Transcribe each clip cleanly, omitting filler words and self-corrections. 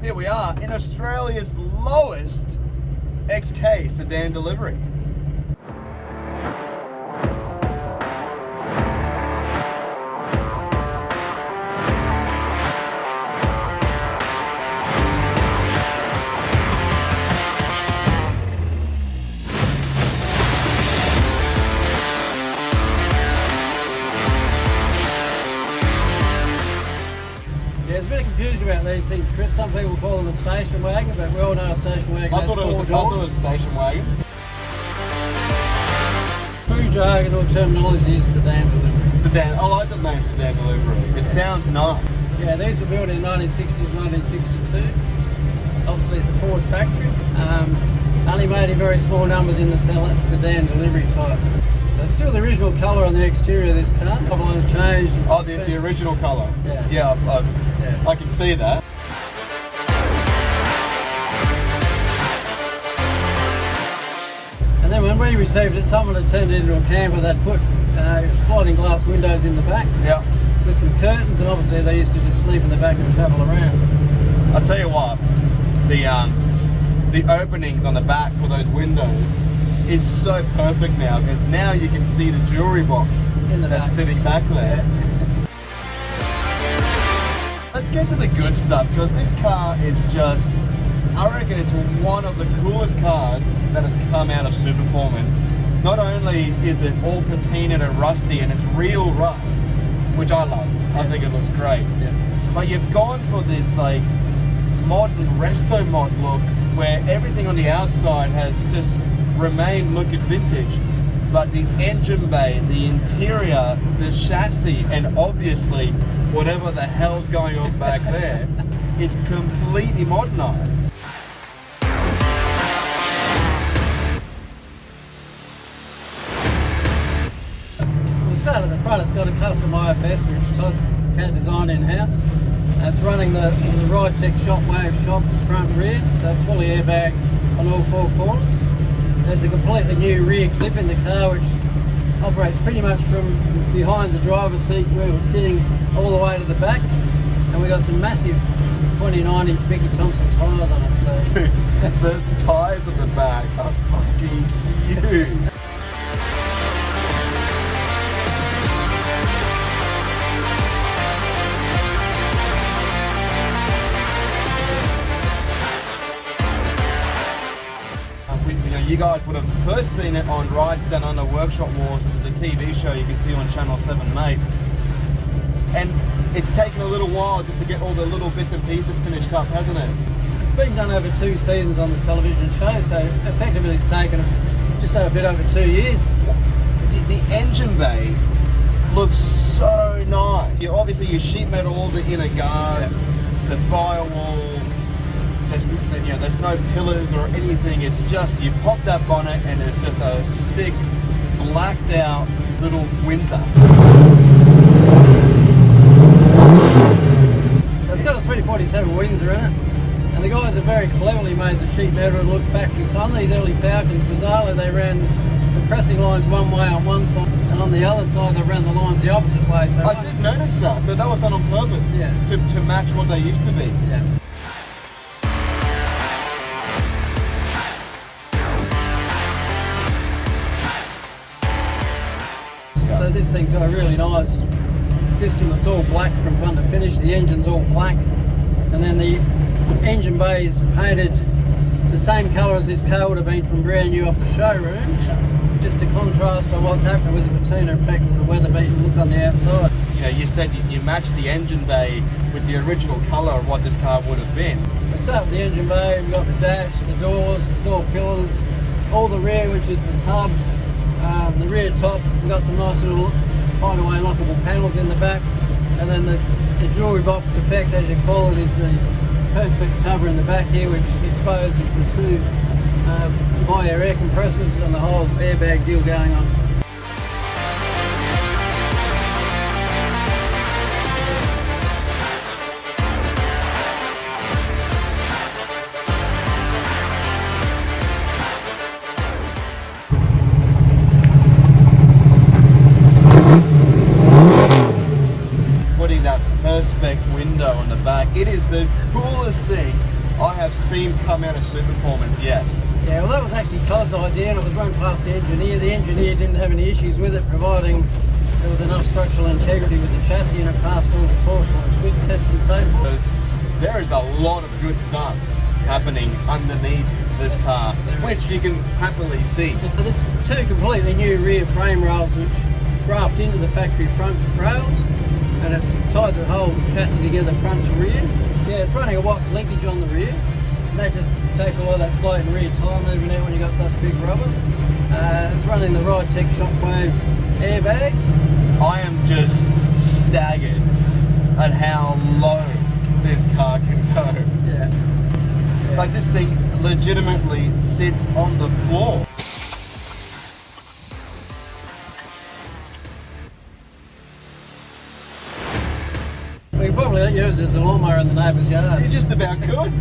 Here we are in Australia's lowest XK sedan delivery. There's a bit of confusion about these things, Chris. Some people call them a station wagon, but we all know a station wagon I thought it was a station wagon. True jargon or terminology is sedan delivery. Sedan. I like the name sedan delivery. It sounds nice. Yeah, these were built in 1960 to 1962. Obviously at the Ford factory. Only made in very small numbers in the sedan delivery type. So it's still the original colour on the exterior of this car. Top line's changed. Oh, the original colour. Yeah. Yeah, I can see that. And then when we received it, someone had turned it into a camper. They'd put sliding glass windows in the back. Yeah. With some curtains, and obviously they used to just sleep in the back and travel around. I'll tell you what, the openings on the back for those windows is so perfect now, because now you can see the jewelry box that's sitting back there. Yeah. Let's get to the good stuff, because this car is just, I reckon it's one of the coolest cars that has come out of Superformance. Not only is it all patinaed and rusty, and it's real rust, which I love. I think it looks great. Yeah. But you've gone for this like modern resto mod look, where everything on the outside has just remained looking vintage. But the engine bay, the interior, the chassis, and obviously whatever the hell's going on back there is completely modernized. We'll start at the front. It's got a custom IFS which Todd had designed in-house. It's running the Ridetech Shockwave shocks front and rear, so it's fully airbag on all four corners. There's a completely new rear clip in the car which operates pretty much from behind the driver's seat where we're sitting all the way to the back, and we've got some massive 29-inch Mickey Thompson tyres on it. So Dude, the tyres at the back are fucking huge. You guys would have first seen it on Rides Down Under Workshop Wars, the TV show you can see on Channel 7, mate. And it's taken a little while just to get all the little bits and pieces finished up, hasn't it? it's been done over 2 seasons on the television show, so effectively it's taken just a bit over 2 years. The engine bay looks so nice. Obviously you sheet metal all the inner guards, the firewall. There's no pillars or anything. It's just, you pop that bonnet and it's just a sick, blacked out little Windsor. So it's got a 347 Windsor in it, and the guys have very cleverly made the sheet metal look factory. So on these early Falcons, bizarrely they ran the pressing lines one way on one side, and on the other side they ran the lines the opposite way. So I did notice that. So that was done on purpose, to match what they used to be. Yeah. So this thing's got a really nice system. It's all black from front to finish. The engine's all black, and then the engine bay is painted the same colour as this car would have been from brand new off the showroom. Just to contrast on what's happened with the patina effect of the weather-beaten look on the outside. You know, you said you matched the engine bay with the original colour of what this car would have been. We start with the engine bay. We've got the dash, the doors, the door pillars, all the rear, which is the tubs. The rear top, we've got some nice little hideaway lockable panels in the back, and then the jewellery box effect, as you call it, is the Perspex cover in the back here, which exposes the 2 high air compressors and the whole airbag deal going on. Perspex window on the back. It is the coolest quietest thing I have seen come out of Superformance yet. Yeah, well that was actually Todd's idea and it was run past the engineer. The engineer didn't have any issues with it, providing there was enough structural integrity with the chassis and it passed all the torsional and twist tests and so forth. Because there is a lot of good stuff happening underneath this car, which you can happily see. So this is two completely new rear frame rails which graft into the factory front rails, and it's tied the whole chassis together front to rear. Yeah, it's running a Watts linkage on the rear. That just takes a lot of that floating rear tire moving out when you've got such big rubber. It's running the Ridetech Shockwave airbags. I am just staggered at how low this car can go. Yeah. Like this thing legitimately sits on the floor. We can probably use it as a lawnmower in the neighbour's yard. You just about could.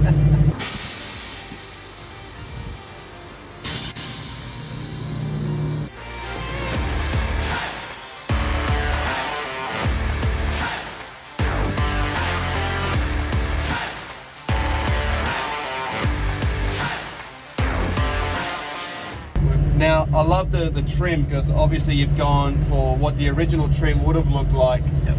Now, I love the trim because obviously you've gone for what the original trim would have looked like. Yep.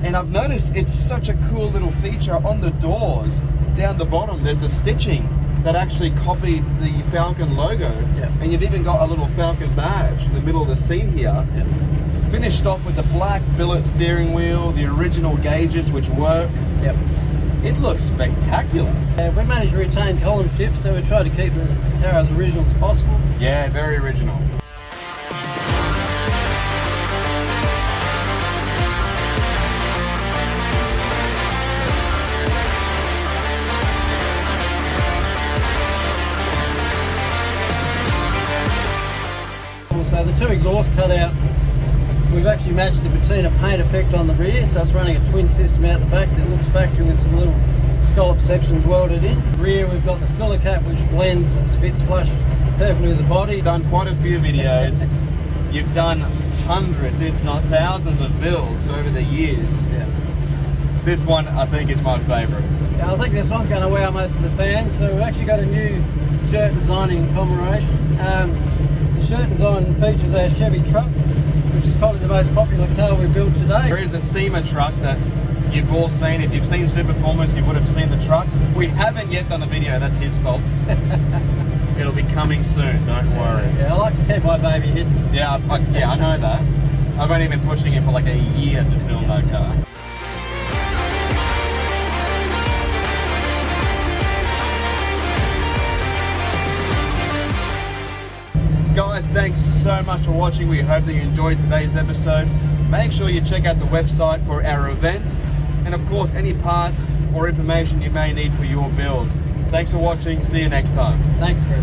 And I've noticed it's such a cool little feature on the doors. Down the bottom, there's a stitching that actually copied the Falcon logo. Yep. And you've even got a little Falcon badge in the middle of the seat here. Yep. Finished off with the black billet steering wheel, the original gauges which work. Yep. It looks spectacular. We managed to retain column shifts, so we tried to keep the car as original as possible. Yeah, very original. So the two exhaust cutouts, we've actually matched the patina paint effect on the rear, so it's running a twin system out the back that looks factory with some little scallop sections welded in. Rear we've got the filler cap which blends and fits flush perfectly with the body. Done quite a few videos. You've done hundreds, if not thousands of builds over the years. Yeah. This one I think is my favourite. Yeah, I think this one's going to wow most of the fans. So we've actually got a new shirt design in commemoration. The shirt design features our Chevy truck, which is probably the most popular car we've built today. There is a SEMA truck that you've all seen. If you've seen Superformance, you would have seen the truck. We haven't yet done a video, that's his fault. It'll be coming soon, don't worry. Yeah, I like to keep my baby hidden. Yeah, I know that. I've only been pushing it for like a year to film that car. Guys, thanks so much for watching. We hope that you enjoyed today's episode. Make sure you check out the website for our events and of course any parts or information you may need for your build. Thanks for watching. See you next time. Thanks, Chris.